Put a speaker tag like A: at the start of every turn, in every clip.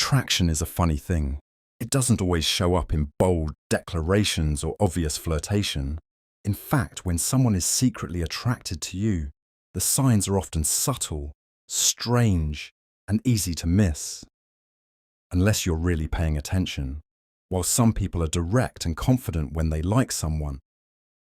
A: Attraction is a funny thing. It doesn't always show up in bold declarations or obvious flirtation. In fact, when someone is secretly attracted to you, the signs are often subtle, strange, and easy to miss. Unless you're really paying attention. While some people are direct and confident when they like someone,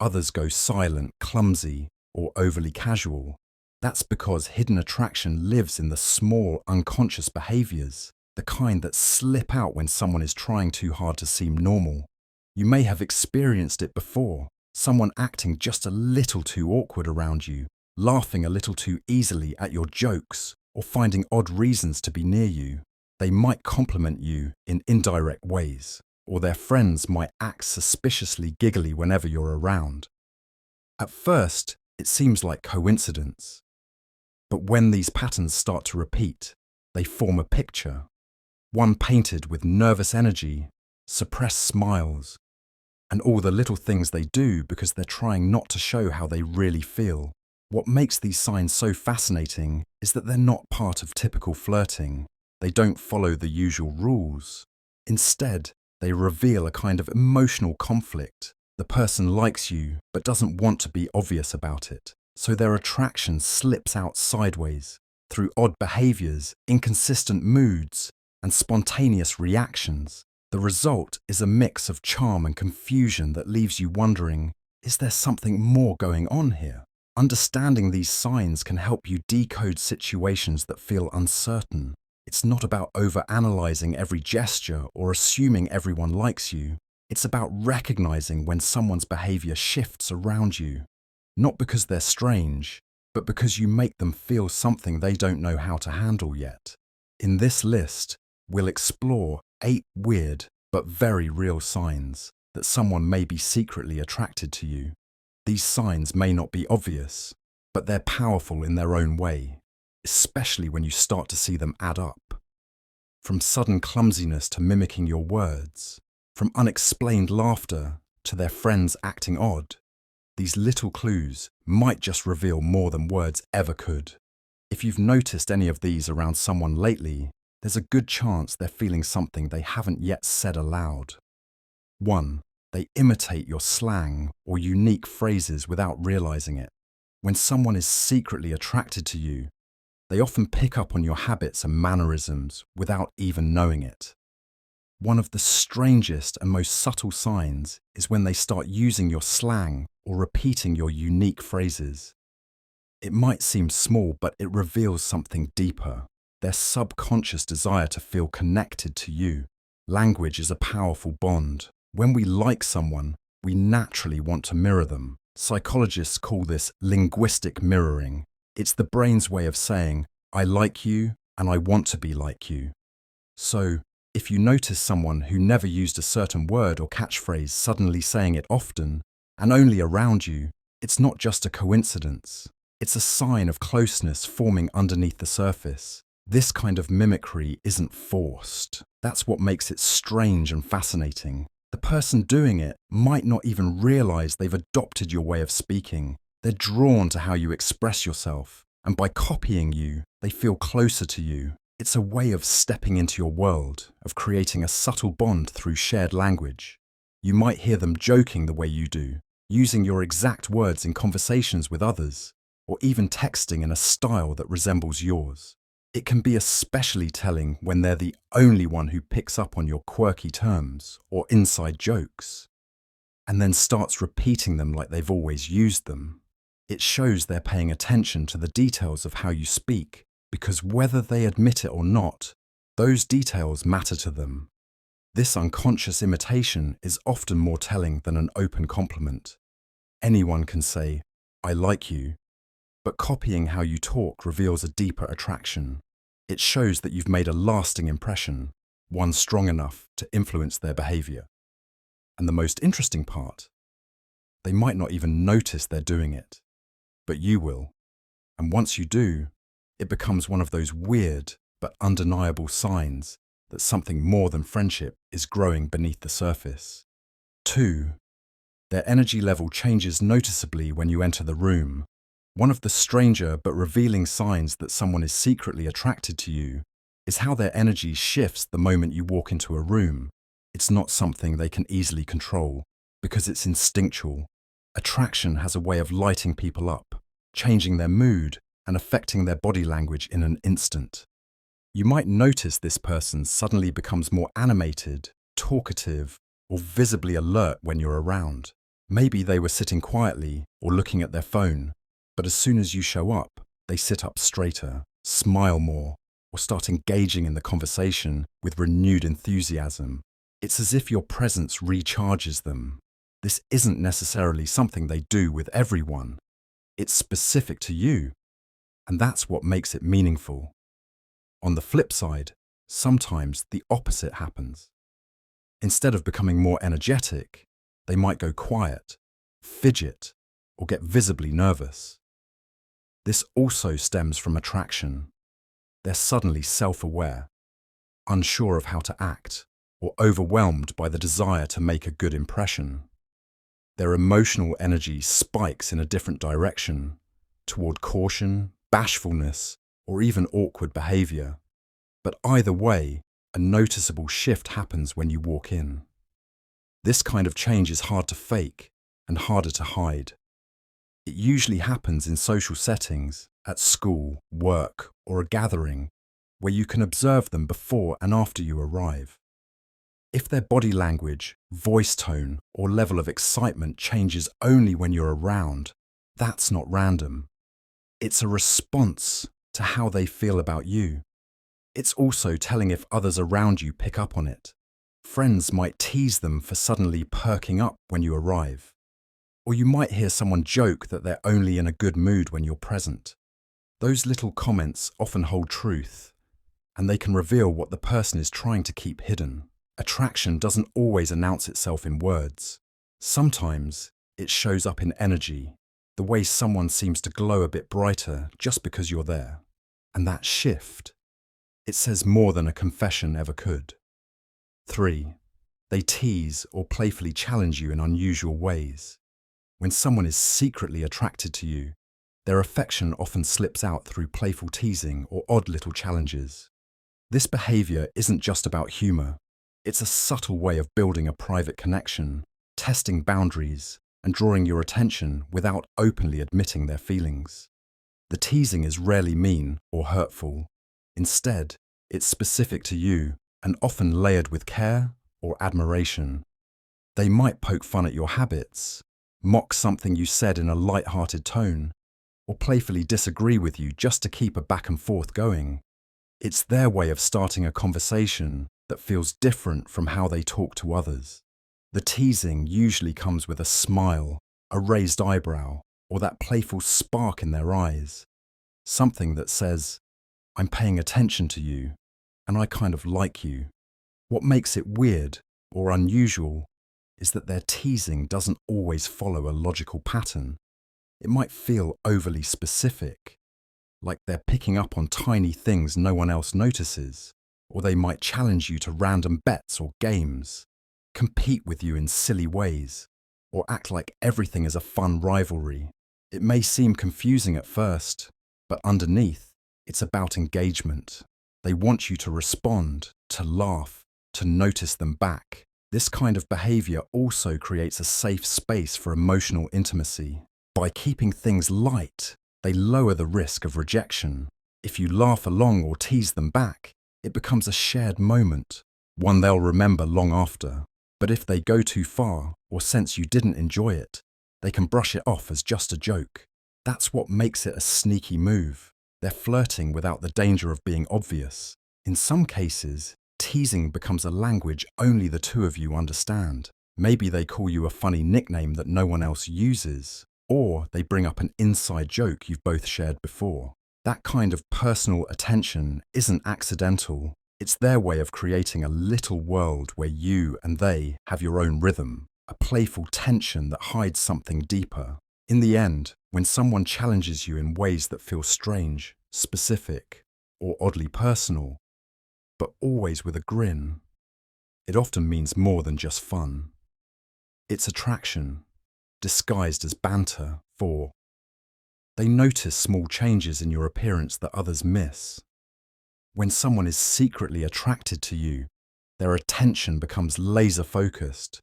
A: others go silent, clumsy, or overly casual. That's because hidden attraction lives in the small, unconscious behaviors, the kind that slip out when someone is trying too hard to seem normal. You may have experienced it before, someone acting just a little too awkward around you, laughing a little too easily at your jokes, or finding odd reasons to be near you. They might compliment you in indirect ways, or their friends might act suspiciously giggly whenever you're around. At first, it seems like coincidence. But when these patterns start to repeat, they form a picture. One painted with nervous energy, suppressed smiles, and all the little things they do because they're trying not to show how they really feel. What makes these signs so fascinating is that they're not part of typical flirting. They don't follow the usual rules. Instead, they reveal a kind of emotional conflict. The person likes you but doesn't want to be obvious about it, so their attraction slips out sideways through odd behaviors, inconsistent moods, and spontaneous reactions. The result is a mix of charm and confusion that leaves you wondering, is there something more going on here? Understanding these signs can help you decode situations that feel uncertain. It's not about overanalyzing every gesture or assuming everyone likes you. It's about recognizing when someone's behavior shifts around you, not because they're strange, but because you make them feel something they don't know how to handle yet. In this list, we'll explore 8 weird but very real signs that someone may be secretly attracted to you. These signs may not be obvious, but they're powerful in their own way, especially when you start to see them add up. From sudden clumsiness to mimicking your words, from unexplained laughter to their friends acting odd, these little clues might just reveal more than words ever could. If you've noticed any of these around someone lately, there's a good chance they're feeling something they haven't yet said aloud. 1. They imitate your slang or unique phrases without realizing it. When someone is secretly attracted to you, they often pick up on your habits and mannerisms without even knowing it. One of the strangest and most subtle signs is when they start using your slang or repeating your unique phrases. It might seem small, but it reveals something deeper. Their subconscious desire to feel connected to you. Language is a powerful bond. When we like someone, we naturally want to mirror them. Psychologists call this linguistic mirroring. It's the brain's way of saying, I like you and I want to be like you. So, if you notice someone who never used a certain word or catchphrase suddenly saying it often and only around you, it's not just a coincidence. It's a sign of closeness forming underneath the surface. This kind of mimicry isn't forced. That's what makes it strange and fascinating. The person doing it might not even realize they've adopted your way of speaking. They're drawn to how you express yourself, and by copying you, they feel closer to you. It's a way of stepping into your world, of creating a subtle bond through shared language. You might hear them joking the way you do, using your exact words in conversations with others, or even texting in a style that resembles yours. It can be especially telling when they're the only one who picks up on your quirky terms or inside jokes, and then starts repeating them like they've always used them. It shows they're paying attention to the details of how you speak, because whether they admit it or not, those details matter to them. This unconscious imitation is often more telling than an open compliment. Anyone can say, I like you, but copying how you talk reveals a deeper attraction. It shows that you've made a lasting impression, one strong enough to influence their behavior. And the most interesting part, they might not even notice they're doing it, but you will. And once you do, it becomes one of those weird but undeniable signs that something more than friendship is growing beneath the surface. 2. Their energy level changes noticeably when you enter the room. One of the stranger but revealing signs that someone is secretly attracted to you is how their energy shifts the moment you walk into a room. It's not something they can easily control because it's instinctual. Attraction has a way of lighting people up, changing their mood and affecting their body language in an instant. You might notice this person suddenly becomes more animated, talkative, or visibly alert when you're around. Maybe they were sitting quietly or looking at their phone, but as soon as you show up, they sit up straighter, smile more, or start engaging in the conversation with renewed enthusiasm. It's as if your presence recharges them. This isn't necessarily something they do with everyone. It's specific to you, and that's what makes it meaningful. On the flip side, sometimes the opposite happens. Instead of becoming more energetic, they might go quiet, fidget, or get visibly nervous. This also stems from attraction. They're suddenly self-aware, unsure of how to act, or overwhelmed by the desire to make a good impression. Their emotional energy spikes in a different direction, toward caution, bashfulness, or even awkward behavior. But either way, a noticeable shift happens when you walk in. This kind of change is hard to fake and harder to hide. It usually happens in social settings, at school, work, or a gathering, where you can observe them before and after you arrive. If their body language, voice tone, or level of excitement changes only when you're around, that's not random. It's a response to how they feel about you. It's also telling if others around you pick up on it. Friends might tease them for suddenly perking up when you arrive. Or you might hear someone joke that they're only in a good mood when you're present. Those little comments often hold truth, and they can reveal what the person is trying to keep hidden. Attraction doesn't always announce itself in words. Sometimes it shows up in energy, the way someone seems to glow a bit brighter just because you're there. And that shift, it says more than a confession ever could. 3. They tease or playfully challenge you in unusual ways. When someone is secretly attracted to you, their affection often slips out through playful teasing or odd little challenges. This behavior isn't just about humor. It's a subtle way of building a private connection, testing boundaries, and drawing your attention without openly admitting their feelings. The teasing is rarely mean or hurtful. Instead, it's specific to you and often layered with care or admiration. They might poke fun at your habits, mock something you said in a light-hearted tone, or playfully disagree with you just to keep a back and forth going. It's their way of starting a conversation that feels different from how they talk to others. The teasing usually comes with a smile, a raised eyebrow, or that playful spark in their eyes. Something that says, "I'm paying attention to you, and I kind of like you." What makes it weird or unusual is that their teasing doesn't always follow a logical pattern. It might feel overly specific, like they're picking up on tiny things no one else notices, or they might challenge you to random bets or games, compete with you in silly ways, or act like everything is a fun rivalry. It may seem confusing at first, but underneath, it's about engagement. They want you to respond, to laugh, to notice them back. This kind of behavior also creates a safe space for emotional intimacy. By keeping things light, they lower the risk of rejection. If you laugh along or tease them back, it becomes a shared moment, one they'll remember long after. But if they go too far or sense you didn't enjoy it, they can brush it off as just a joke. That's what makes it a sneaky move. They're flirting without the danger of being obvious. In some cases, teasing becomes a language only the two of you understand. Maybe they call you a funny nickname that no one else uses, or they bring up an inside joke you've both shared before. That kind of personal attention isn't accidental. It's their way of creating a little world where you and they have your own rhythm, a playful tension that hides something deeper. In the end, when someone challenges you in ways that feel strange, specific, or oddly personal, but always with a grin, it often means more than just fun. It's attraction, disguised as banter. 4. They notice small changes in your appearance that others miss. When someone is secretly attracted to you, their attention becomes laser-focused,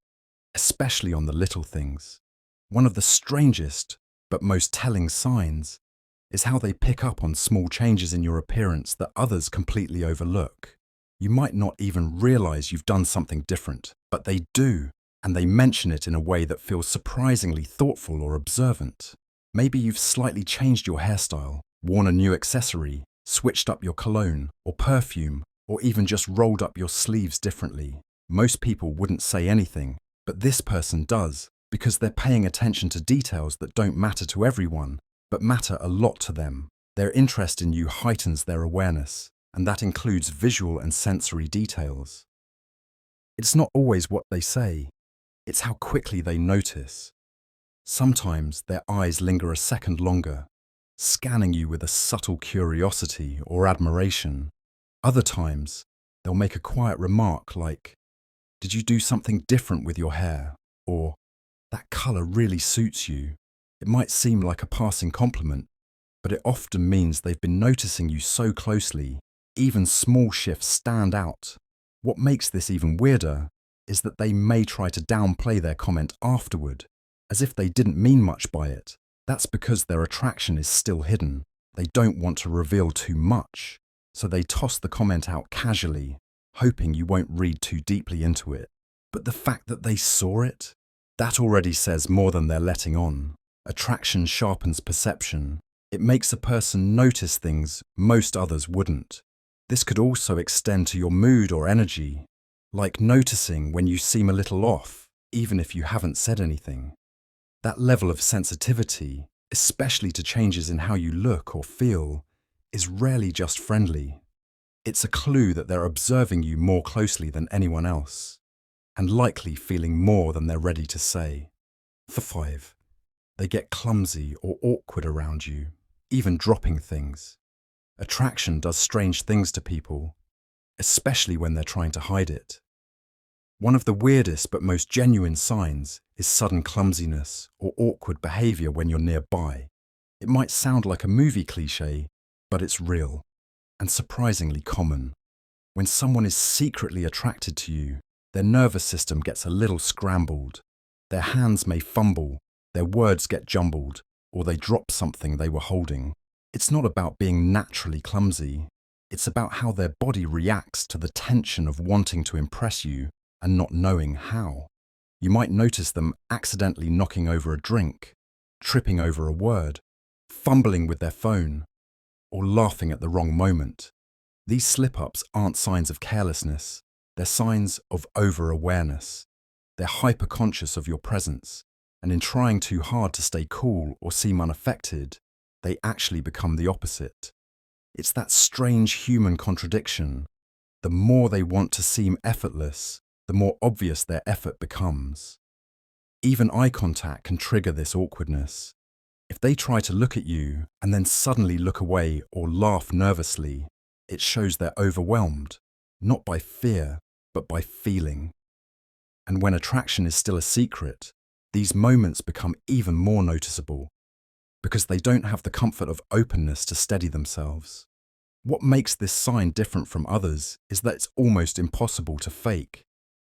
A: especially on the little things. One of the strangest but most telling signs is how they pick up on small changes in your appearance that others completely overlook. You might not even realize you've done something different, but they do, and they mention it in a way that feels surprisingly thoughtful or observant. Maybe you've slightly changed your hairstyle, worn a new accessory, switched up your cologne or perfume, or even just rolled up your sleeves differently. Most people wouldn't say anything, but this person does, because they're paying attention to details that don't matter to everyone, but matter a lot to them. Their interest in you heightens their awareness, and that includes visual and sensory details. It's not always what they say, it's how quickly they notice. Sometimes their eyes linger a second longer, scanning you with a subtle curiosity or admiration. Other times, they'll make a quiet remark like, "Did you do something different with your hair?" Or, "That color really suits you." It might seem like a passing compliment, but it often means they've been noticing you so closely, even small shifts stand out. What makes this even weirder is that they may try to downplay their comment afterward, as if they didn't mean much by it. That's because their attraction is still hidden. They don't want to reveal too much, so they toss the comment out casually, hoping you won't read too deeply into it. But the fact that they saw it, that already says more than they're letting on. Attraction sharpens perception. It makes a person notice things most others wouldn't. This could also extend to your mood or energy, like noticing when you seem a little off, even if you haven't said anything. That level of sensitivity, especially to changes in how you look or feel, is rarely just friendly. It's a clue that they're observing you more closely than anyone else, and likely feeling more than they're ready to say. 5. They get clumsy or awkward around you, even dropping things. Attraction does strange things to people, especially when they're trying to hide it. One of the weirdest but most genuine signs is sudden clumsiness or awkward behavior when you're nearby. It might sound like a movie cliché, but it's real and surprisingly common. When someone is secretly attracted to you, their nervous system gets a little scrambled. Their hands may fumble, their words get jumbled, or they drop something they were holding. It's not about being naturally clumsy. It's about how their body reacts to the tension of wanting to impress you and not knowing how. You might notice them accidentally knocking over a drink, tripping over a word, fumbling with their phone, or laughing at the wrong moment. These slip-ups aren't signs of carelessness. They're signs of over-awareness. They're hyper-conscious of your presence, and in trying too hard to stay cool or seem unaffected, they actually become the opposite. It's that strange human contradiction. The more they want to seem effortless, the more obvious their effort becomes. Even eye contact can trigger this awkwardness. If they try to look at you and then suddenly look away or laugh nervously, it shows they're overwhelmed, not by fear, but by feeling. And when attraction is still a secret, these moments become even more noticeable, because they don't have the comfort of openness to steady themselves. What makes this sign different from others is that it's almost impossible to fake.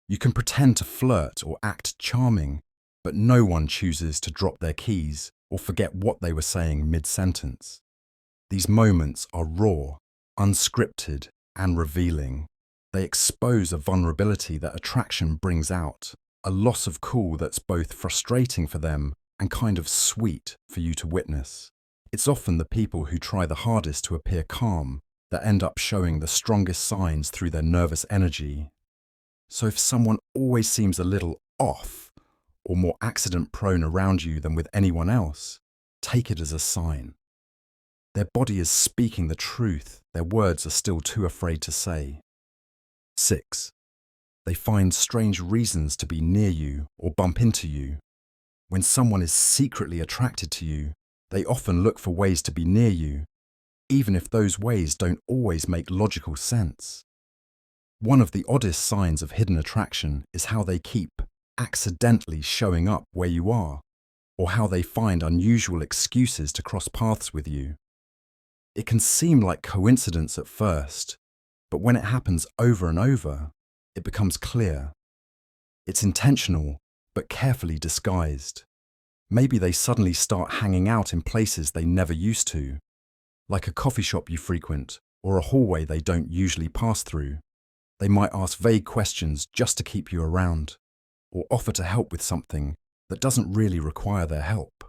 A: You can pretend to flirt or act charming, but no one chooses to drop their keys or forget what they were saying mid-sentence. These moments are raw, unscripted, and revealing. They expose a vulnerability that attraction brings out, a loss of cool that's both frustrating for them and kind of sweet for you to witness. It's often the people who try the hardest to appear calm that end up showing the strongest signs through their nervous energy. So if someone always seems a little off or more accident-prone around you than with anyone else, take it as a sign. Their body is speaking the truth their words are still too afraid to say. 6. They find strange reasons to be near you or bump into you. When someone is secretly attracted to you, they often look for ways to be near you, even if those ways don't always make logical sense. One of the oddest signs of hidden attraction is how they keep accidentally showing up where you are, or how they find unusual excuses to cross paths with you. It can seem like coincidence at first, But when it happens over and over, it becomes clear. It's intentional, but carefully disguised. Maybe they suddenly start hanging out in places they never used to, like a coffee shop you frequent or a hallway they don't usually pass through. They might ask vague questions just to keep you around, or offer to help with something that doesn't really require their help.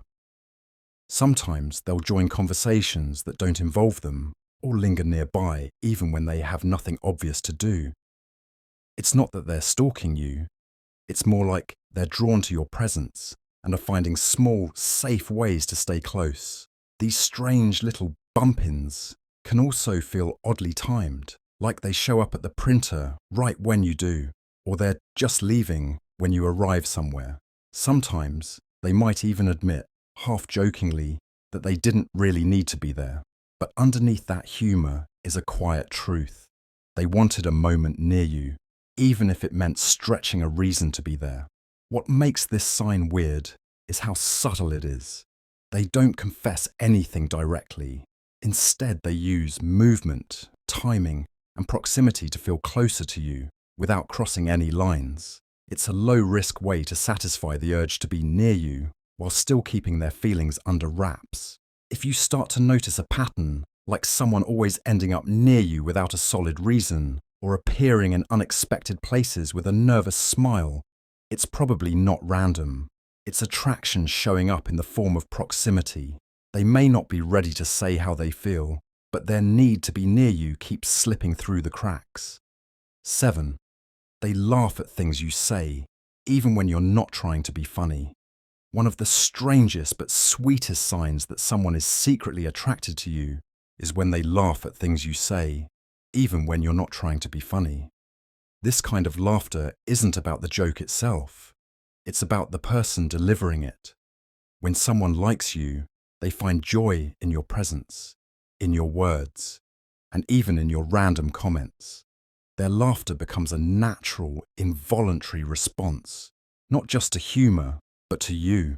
A: Sometimes they'll join conversations that don't involve them or linger nearby even when they have nothing obvious to do. It's not that they're stalking you, it's more like they're drawn to your presence and are finding small, safe ways to stay close. These strange little bump-ins can also feel oddly timed, like they show up at the printer right when you do, or they're just leaving when you arrive somewhere. Sometimes they might even admit, half-jokingly, that they didn't really need to be there. But underneath that humour is a quiet truth. They wanted a moment near you, even if it meant stretching a reason to be there. What makes this sign weird is how subtle it is. They don't confess anything directly. Instead, they use movement, timing, and proximity to feel closer to you without crossing any lines. It's a low-risk way to satisfy the urge to be near you while still keeping their feelings under wraps. If you start to notice a pattern, like someone always ending up near you without a solid reason, or appearing in unexpected places with a nervous smile, it's probably not random. It's attraction showing up in the form of proximity. They may not be ready to say how they feel, but their need to be near you keeps slipping through the cracks. 7. They laugh at things you say, even when you're not trying to be funny. One of the strangest but sweetest signs that someone is secretly attracted to you is when they laugh at things you say, even when you're not trying to be funny. This kind of laughter isn't about the joke itself. It's about the person delivering it. When someone likes you, they find joy in your presence, in your words, and even in your random comments. Their laughter becomes a natural, involuntary response, not just to humour, but to you.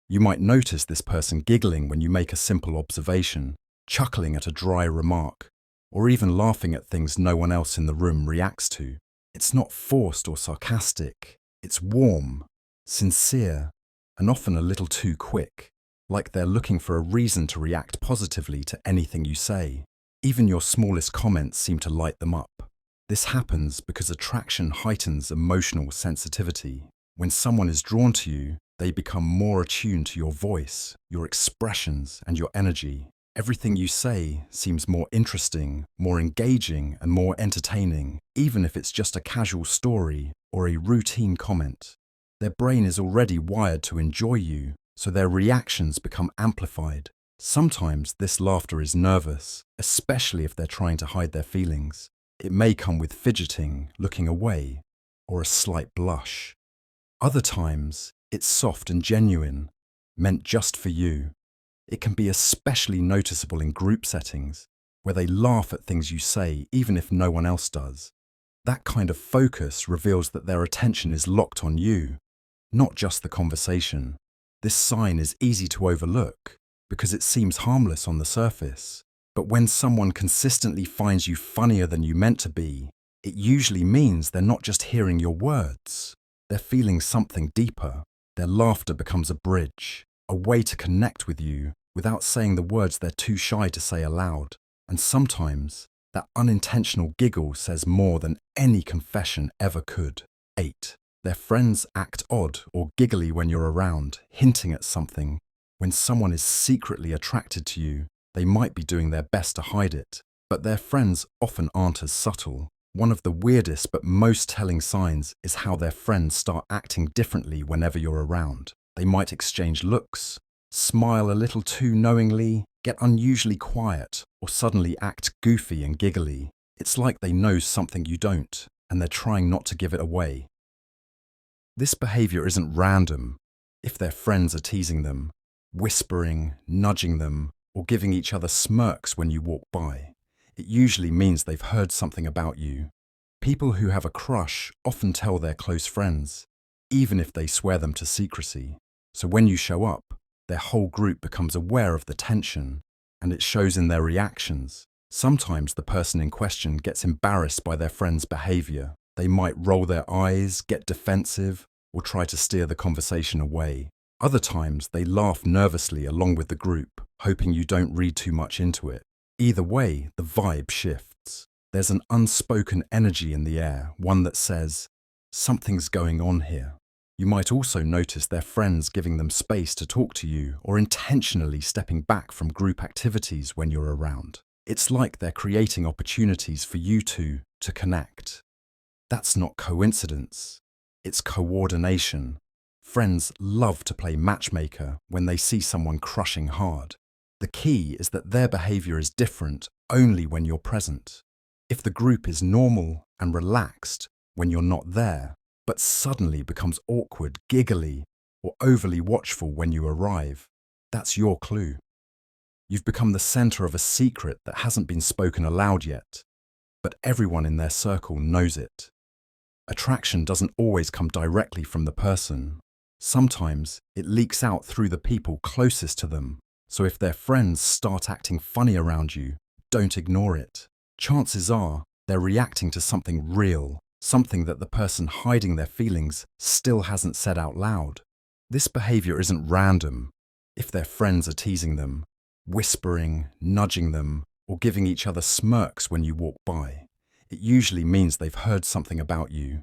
A: You might notice this person giggling when you make a simple observation, chuckling at a dry remark, or even laughing at things no one else in the room reacts to. It's not forced or sarcastic. It's warm, sincere, and often a little too quick, like they're looking for a reason to react positively to anything you say. Even your smallest comments seem to light them up. This happens because attraction heightens emotional sensitivity. When someone is drawn to you, they become more attuned to your voice, your expressions, and your energy. Everything you say seems more interesting, more engaging, and more entertaining, even if it's just a casual story or a routine comment. Their brain is already wired to enjoy you, so their reactions become amplified. Sometimes this laughter is nervous, especially if they're trying to hide their feelings. It may come with fidgeting, looking away, or a slight blush. Other times, it's soft and genuine, meant just for you. It can be especially noticeable in group settings, where they laugh at things you say even if no one else does. That kind of focus reveals that their attention is locked on you, not just the conversation. This sign is easy to overlook because it seems harmless on the surface. But when someone consistently finds you funnier than you meant to be, it usually means they're not just hearing your words. They're feeling something deeper. Their laughter becomes a bridge, a way to connect with you without saying the words they're too shy to say aloud. And sometimes, that unintentional giggle says more than any confession ever could. 8. Their friends act odd or giggly when you're around, hinting at something. When someone is secretly attracted to you, they might be doing their best to hide it, but their friends often aren't as subtle. One of the weirdest but most telling signs is how their friends start acting differently whenever you're around. They might exchange looks, smile a little too knowingly, get unusually quiet, or suddenly act goofy and giggly. It's like they know something you don't, and they're trying not to give it away. This behavior isn't random. If their friends are teasing them, whispering, nudging them, or giving each other smirks when you walk by, it usually means they've heard something about you. People who have a crush often tell their close friends, even if they swear them to secrecy. So when you show up, their whole group becomes aware of the tension, and it shows in their reactions. Sometimes the person in question gets embarrassed by their friend's behavior. They might roll their eyes, get defensive, or try to steer the conversation away. Other times, they laugh nervously along with the group, hoping you don't read too much into it. Either way, the vibe shifts. There's an unspoken energy in the air, one that says, something's going on here. You might also notice their friends giving them space to talk to you or intentionally stepping back from group activities when you're around. It's like they're creating opportunities for you two to connect. That's not coincidence. It's coordination. Friends love to play matchmaker when they see someone crushing hard. The key is that their behavior is different only when you're present. If the group is normal and relaxed when you're not there, but suddenly becomes awkward, giggly, or overly watchful when you arrive, that's your clue. You've become the center of a secret that hasn't been spoken aloud yet, but everyone in their circle knows it. Attraction doesn't always come directly from the person. Sometimes it leaks out through the people closest to them. So if their friends start acting funny around you, don't ignore it. Chances are they're reacting to something real, something that the person hiding their feelings still hasn't said out loud. This behavior isn't random. If their friends are teasing them, whispering, nudging them, or giving each other smirks when you walk by, it usually means they've heard something about you.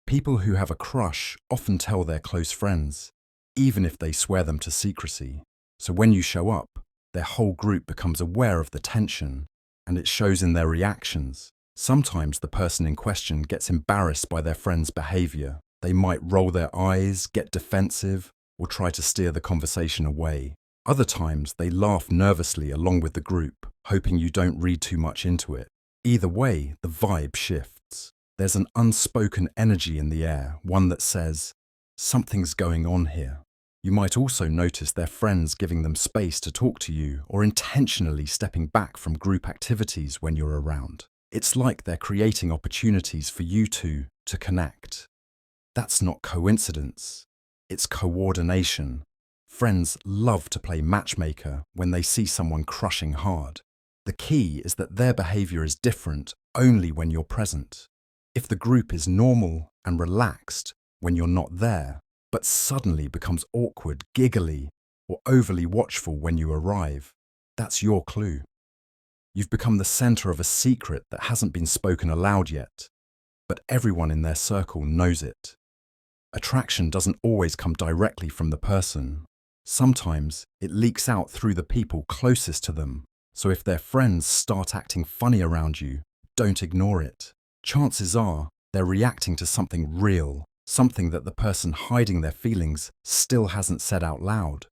A: People who have a crush often tell their close friends, even if they swear them to secrecy. So when you show up, their whole group becomes aware of the tension, and it shows in their reactions. Sometimes the person in question gets embarrassed by their friend's behavior. They might roll their eyes, get defensive, or try to steer the conversation away. Other times they laugh nervously along with the group, hoping you don't read too much into it. Either way, the vibe shifts. There's an unspoken energy in the air, one that says, something's going on here. You might also notice their friends giving them space to talk to you or intentionally stepping back from group activities when you're around. It's like they're creating opportunities for you two to connect. That's not coincidence. It's coordination. Friends love to play matchmaker when they see someone crushing hard. The key is that their behavior is different only when you're present. If the group is normal and relaxed when you're not there, but suddenly becomes awkward, giggly, or overly watchful when you arrive, that's your clue. You've become the center of a secret that hasn't been spoken aloud yet, but everyone in their circle knows it. Attraction doesn't always come directly from the person. Sometimes it leaks out through the people closest to them. So if their friends start acting funny around you, don't ignore it. Chances are they're reacting to something real, something that the person hiding their feelings still hasn't said out loud.